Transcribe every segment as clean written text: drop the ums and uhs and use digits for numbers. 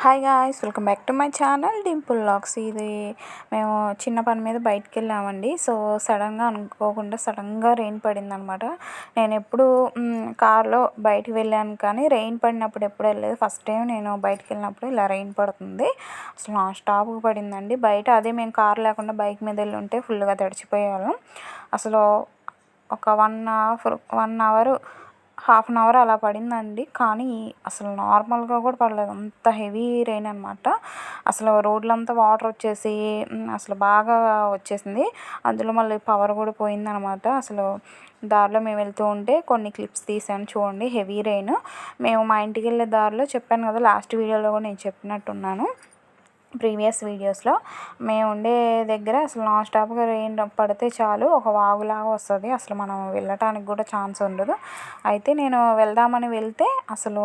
Hi guys, welcome back to my channel Dimple vlogs. ఇది మేము చిన్న పని మీద బయటికి వెళ్ళామండి. సో అనుకోకుండా సడన్గా రెయిన్ పడిందనమాట. నేను ఎప్పుడు కార్లో బయటికి వెళ్ళాను, కానీ రెయిన్ పడినప్పుడు ఎప్పుడు వెళ్ళలేదు. ఫస్ట్ టైం నేను బయటికి వెళ్ళినప్పుడు ఇలా రెయిన్ పడుతుంది. అసలు నాన్ స్టాప్గా పడిందండి బయట. అదే మేము కార్ లేకుండా బైక్ మీద వెళ్ళి ఉంటే ఫుల్గా తడిచిపోయేవాళ్ళం. అసలు ఒక 1 అవర్ హాఫ్ అన్ అవర్ అలా పడిందండి. కానీ అసలు నార్మల్గా కూడా పడలేదు, అంత హెవీ రెయిన్ అనమాట. అసలు రోడ్లంతా వాటర్ వచ్చేసి అసలు బాగా వచ్చేసింది. అందులో మళ్ళీ పవర్ కూడా పోయిందనమాట. అసలు దారిలో మేము వెళ్తూ ఉంటే కొన్ని క్లిప్స్ తీసాను చూడండి. Heavy rain. మేము మా ఇంటికి వెళ్ళే దారిలో చెప్పాను కదా, లాస్ట్ వీడియోలో కూడా నేను చెప్పినట్టున్నాను, ప్రీవియస్ వీడియోస్లో. మేము ఉండే దగ్గర అసలు నాన్ స్టాప్గా రెయిన్ పడితే చాలు ఒక వాగులాగా వస్తుంది. అసలు మనం వెళ్ళటానికి కూడా ఛాన్స్ ఉండదు. అయితే నేను వెళ్దామని వెళ్తే అసలు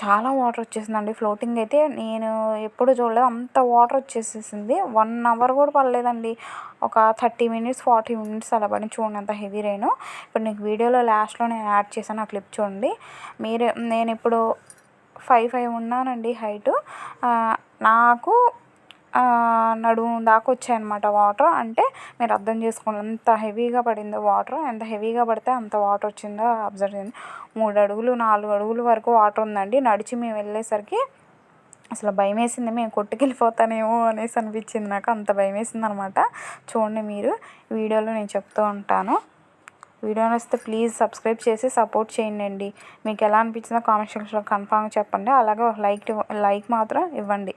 చాలా వాటర్ వచ్చేసిందండి. ఫ్లోటింగ్ అయితే నేను ఎప్పుడు చూడలేదు, అంత వాటర్ వచ్చేసేసింది. 1 అవర్ కూడా పడలేదండి, ఒక 30 మినిట్స్ 40 మినిట్స్ అలా పడి చూడండి, అంత హెవీ రెయిన్. ఇప్పుడు నీకు వీడియోలో లాస్ట్లో నేను యాడ్ చేశాను, ఆ క్లిప్ చూడండి. నేను ఇప్పుడు 5'5" ఉన్నానండి హైటు. నాకు నడుము దాకా వచ్చాయన్నమాట వాటర్. అంటే మీరు అర్థం చేసుకోండి ఎంత హెవీగా పడిందో వాటర్. ఎంత హెవీగా పడితే అంత వాటర్ వచ్చిందో అబ్జర్వ్ చేయండి. 3 అడుగులు 4 అడుగుల వరకు వాటర్ ఉందండి. నడిచి మేము వెళ్ళేసరికి అసలు భయం వేసింది, మేము కొట్టుకెళ్ళిపోతానేమో అనేసి అనిపించింది నాకు. అంత భయం వేసింది అనమాట. చూడండి, మీరు వీడియోలో నేను చెప్తూ ఉంటాను. వీడియో నచ్చితే ప్లీజ్ సబ్స్క్రైబ్ చేసి సపోర్ట్ చేయండి. మీకు ఎలా అనిపించిందో కామెంట్ సెక్షన్లో కన్ఫామ్గా చెప్పండి. అలాగే ఒక లైక్ మాత్రం ఇవ్వండి.